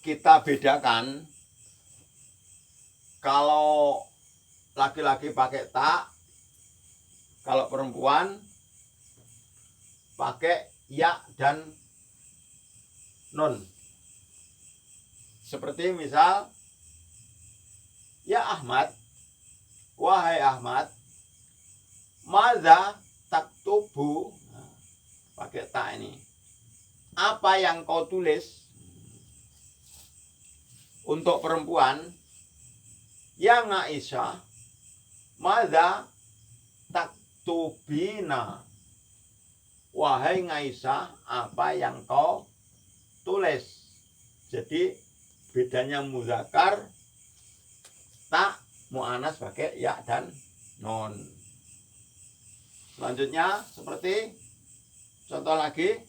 kita bedakan, kalau laki-laki pakai ta, kalau perempuan pakai ya dan nun. Seperti misal, ya Ahmad, wahai Ahmad, madza taktubu, pakai ta ini, apa yang kau tulis. Untuk perempuan, ya Aisyah, madza taktubina, wahai Aisyah, apa yang kau tulis. Jadi bedanya muzakkar, ta, muannas pakai ya dan nun. Selanjutnya seperti contoh lagi,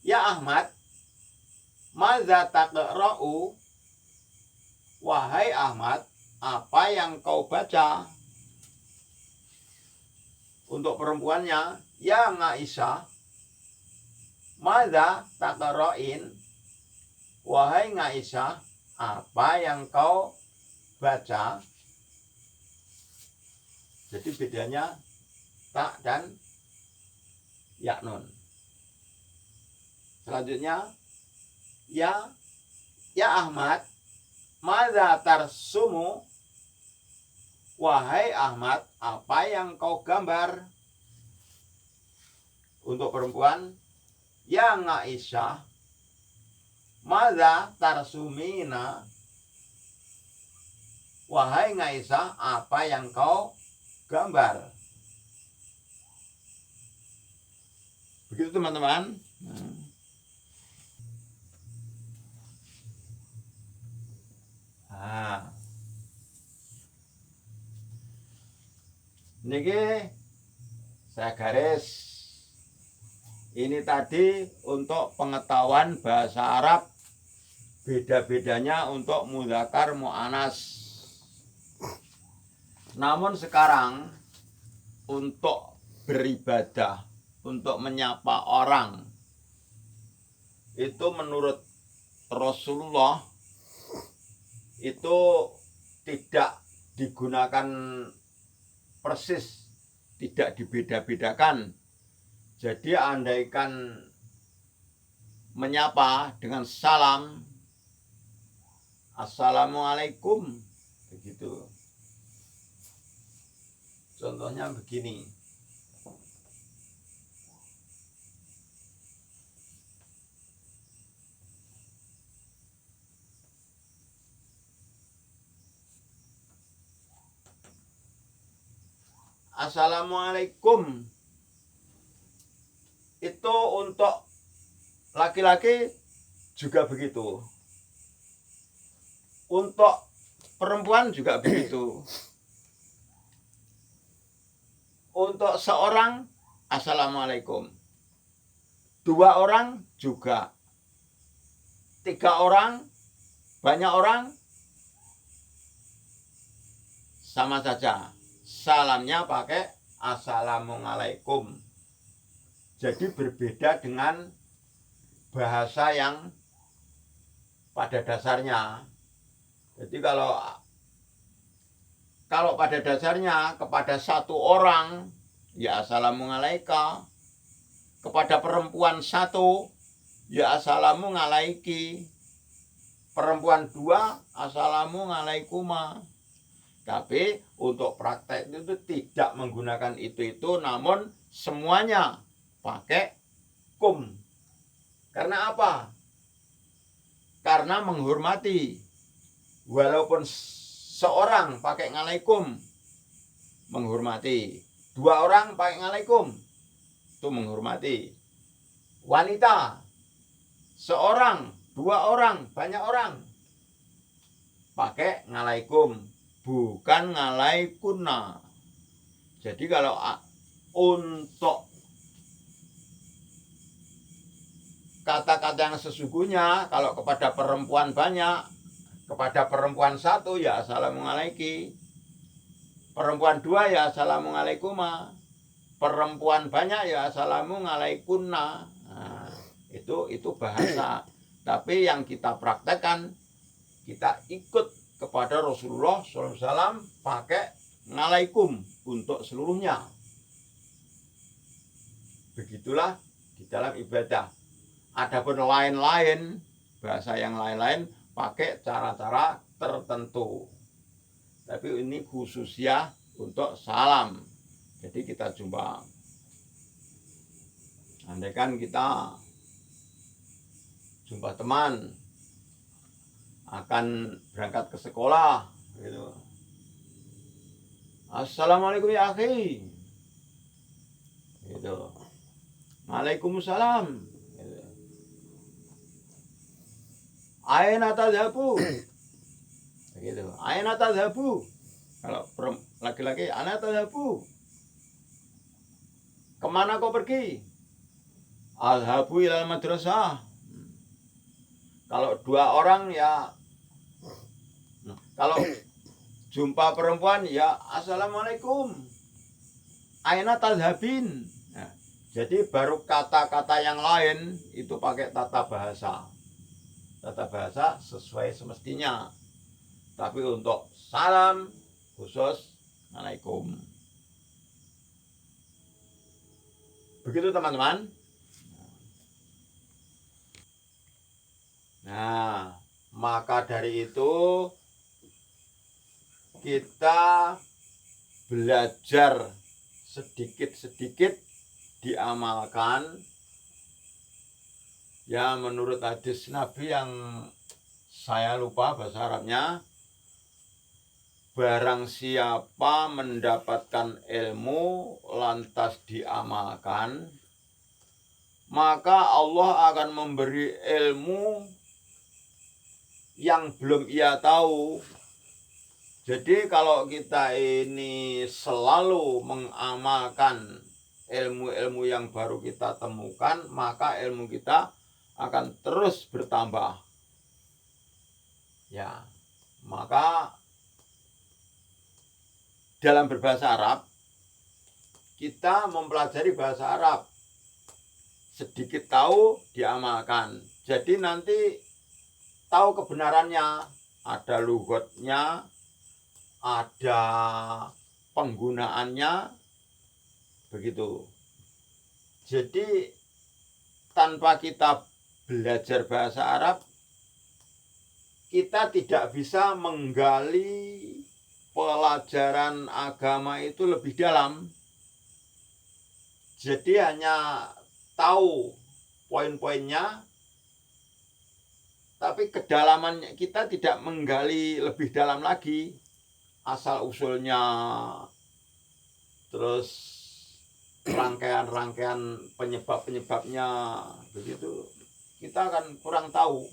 ya Ahmad, madza taqra'u, wahai Ahmad, apa yang kau baca. Untuk perempuannya, ya Aisyah, madza taqra'in, wahai Aisyah, apa yang kau baca. Jadi bedanya ta dan ya nun. Selanjutnya, ya Ahmad, madza tarsumu, wahai Ahmad, apa yang kau gambar. Untuk perempuan, ya Aisyah, madza tarsumina, wahai Aisyah, apa yang kau gambar. Begitu teman-teman. Niki saya garis. Ini tadi untuk pengetahuan bahasa Arab, beda-bedanya untuk mudzakkar muannas. Namun sekarang untuk beribadah, untuk menyapa orang, itu menurut Rasulullah itu tidak digunakan persis, tidak dibeda-bedakan. Jadi andaikan menyapa dengan salam, assalamualaikum, begitu. Contohnya begini. Assalamualaikum. Itu untuk laki-laki juga begitu. Untuk perempuan juga begitu. Untuk seorang, assalamualaikum. 2 orang juga. 3 orang, banyak orang, sama saja. Salamnya pakai assalamualaikum. Jadi berbeda dengan bahasa yang pada dasarnya. Jadi kalau pada dasarnya kepada satu orang, ya assalamualaikum. Kepada perempuan 1, ya assalamualaikum. Perempuan 2, assalamualaikum. Tapi untuk praktek itu tidak menggunakan itu, namun semuanya pakai kum. Karena apa? Karena menghormati. Walaupun seorang pakai ngalaikum, menghormati. 2 orang pakai ngalaikum, itu menghormati. Wanita, seorang, 2 orang, banyak orang, pakai ngalaikum, bukan ngalaikunna. Jadi kalau untuk kata-kata yang sesungguhnya, kalau kepada perempuan banyak, kepada perempuan 1 ya assalamualaikum, perempuan 2 ya assalamualaikum, perempuan banyak ya assalamualaikunna. Nah, itu bahasa. Tapi yang kita praktekkan, kita ikut kepada Rasulullah SAW pakai ngalaikum untuk seluruhnya. Begitulah di dalam ibadah. Adapun lain-lain, bahasa yang lain-lain pakai cara-cara tertentu. Tapi ini khususnya untuk salam. Jadi kita jumpa. Andaikan kita jumpa teman akan berangkat ke sekolah gitu. Assalamualaikum ya akhi. Gitu. Waalaikumsalam. Gitu. Aina tadhabu. Begitu. Aina tadhabu. Kalau laki-laki, aina tadhabu. Kemana kau pergi? Adhabu ilal madrasah. Kalau dua orang ya, kalau jumpa perempuan ya assalamualaikum. Aina tadhabin. Nah, jadi baru kata-kata yang lain itu pakai tata bahasa. Tata bahasa sesuai semestinya. Tapi untuk salam khusus alaikum. Begitu teman-teman. Nah, maka dari itu kita belajar sedikit-sedikit diamalkan. Ya, menurut hadis Nabi yang saya lupa bahasa Arabnya, barang siapa mendapatkan ilmu lantas diamalkan, maka Allah akan memberi ilmu yang belum ia tahu. Jadi kalau kita ini selalu mengamalkan ilmu-ilmu yang baru kita temukan, maka ilmu kita akan terus bertambah. Ya, maka dalam berbahasa Arab, kita mempelajari bahasa Arab. Sedikit tahu, diamalkan. Jadi nanti tahu kebenarannya, ada lughatnya, ada penggunaannya, begitu. Jadi tanpa kita belajar bahasa Arab, kita tidak bisa menggali pelajaran agama itu lebih dalam. Jadi hanya tahu poin-poinnya, tapi kedalamannya kita tidak menggali lebih dalam lagi, asal usulnya, terus rangkaian-rangkaian penyebab-penyebabnya, begitu kita akan kurang tahu.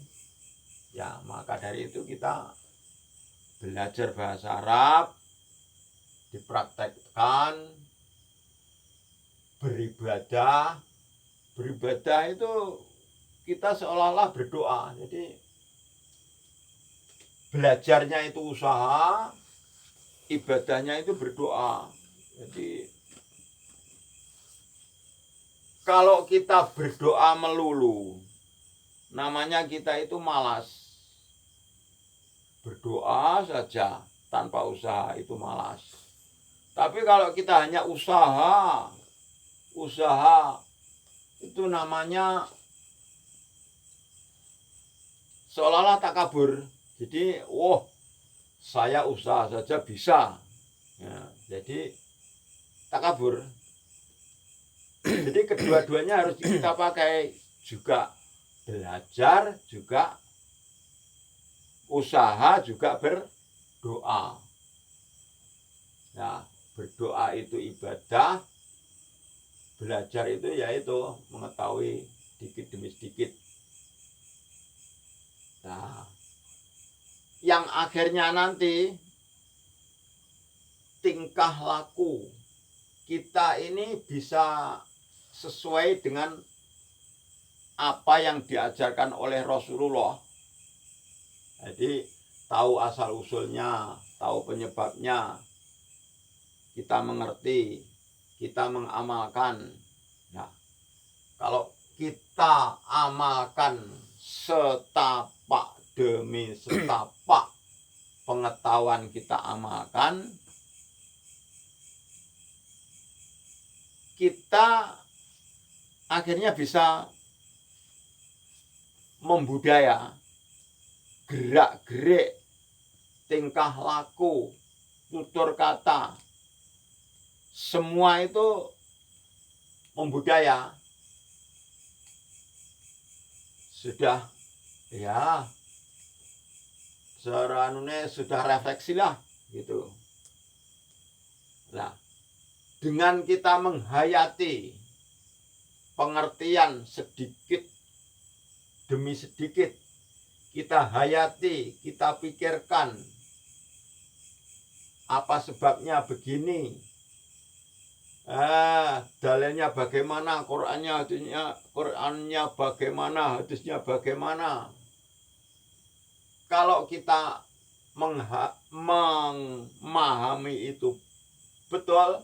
Ya, maka dari itu kita belajar bahasa Arab, dipraktekkan, beribadah. Beribadah itu kita seolah-olah berdoa. Jadi belajarnya itu usaha, ibadahnya itu berdoa. Jadi kalau kita berdoa melulu, namanya kita itu malas. Berdoa saja tanpa usaha itu malas. Tapi kalau kita hanya usaha itu namanya seolah-olah takabur. Jadi, saya usaha saja bisa. Ya, jadi takabur. Jadi kedua-duanya harus kita pakai, juga belajar, juga usaha, juga berdoa. Nah, berdoa itu ibadah, belajar itu yaitu mengetahui sedikit demi sedikit. Nah, yang akhirnya nanti tingkah laku kita ini bisa sesuai dengan apa yang diajarkan oleh Rasulullah. Jadi tahu asal usulnya, tahu penyebabnya, kita mengerti, kita mengamalkan. Nah, kalau kita amalkan setapak demi setapak pengetahuan kita amalkan, kita akhirnya bisa membudaya gerak-gerik, tingkah laku, tutur kata, semua itu membudaya. Sudah ya seranune sudah refleksi lah gitu. Nah, dengan kita menghayati pengertian sedikit demi sedikit, kita hayati, kita pikirkan apa sebabnya begini, dalilnya bagaimana, Qur'annya bagaimana, hadisnya bagaimana. Kalau kita memahami itu betul,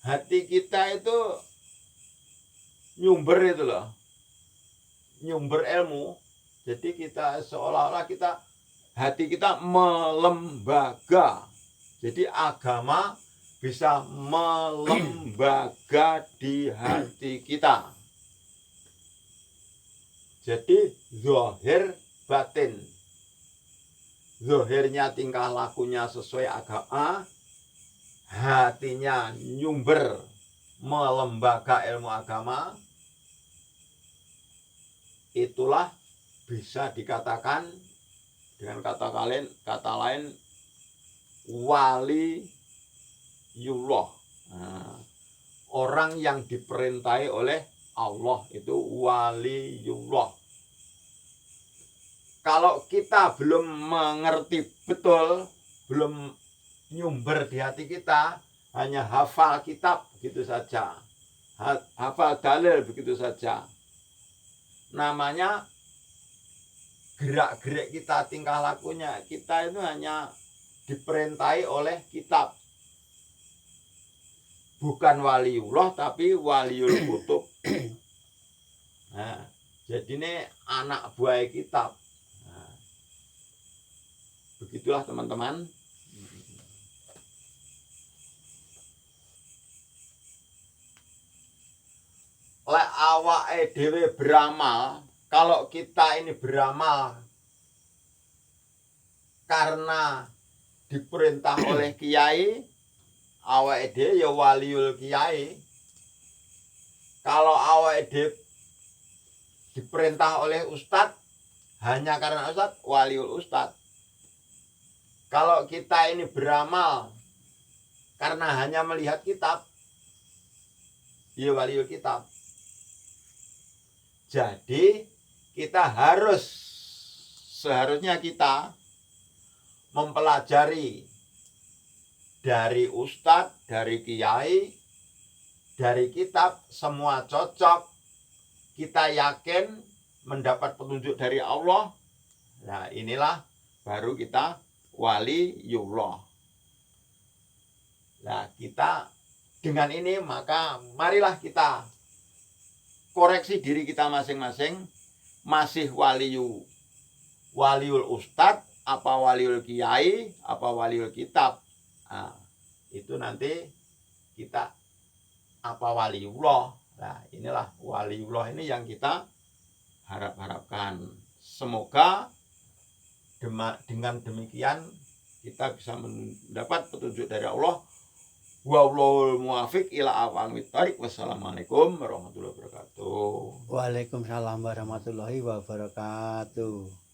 hati kita itu nyumber itu loh, nyumber ilmu. Jadi kita seolah-olah hati kita melembaga. Jadi agama bisa melembaga di hati kita. Jadi zahir batin. Zahirnya tingkah lakunya sesuai agama, hatinya nyumber melembaga ilmu agama. Itulah bisa dikatakan dengan kata lain waliyullah. Orang yang diperintahi oleh Allah itu waliyullah. Kalau kita belum mengerti betul, belum nyumber di hati kita, hanya hafal kitab begitu saja, hafal dalil begitu saja, namanya gerak-gerik kita, tingkah lakunya kita itu hanya diperintahi oleh kitab. Bukan waliullah tapi waliul kutub. Nah, jadi ini anak buah kitab. Nah, begitulah teman-teman. Lek awake dhewe beramal, kalau kita ini beramal karena diperintah oleh kiai, awake dhewe ya waliul kiai. Kalau awake dhewe diperintah oleh ustadz, hanya karena ustadz, waliul ustadz. Kalau kita ini beramal karena hanya melihat kitab, ya waliul kitab. Jadi seharusnya kita mempelajari dari ustadz, dari kiai, dari kitab, semua cocok. Kita yakin mendapat petunjuk dari Allah. Nah, inilah baru kita waliyullah. Nah, kita dengan ini maka marilah kita koreksi diri kita masing-masing, masih waliul ustadz, apa waliul kiai, apa waliul kitab. Nah, itu nanti kita apa waliullah. Nah, inilah waliullah ini yang kita harapkan. Semoga dengan demikian kita bisa mendapat petunjuk dari Allah. Wallahul muwaffiq ila aqwamit thoriq. Wassalamualaikum warahmatullahi wabarakatuh. Waalaikumsalam warahmatullahi wabarakatuh.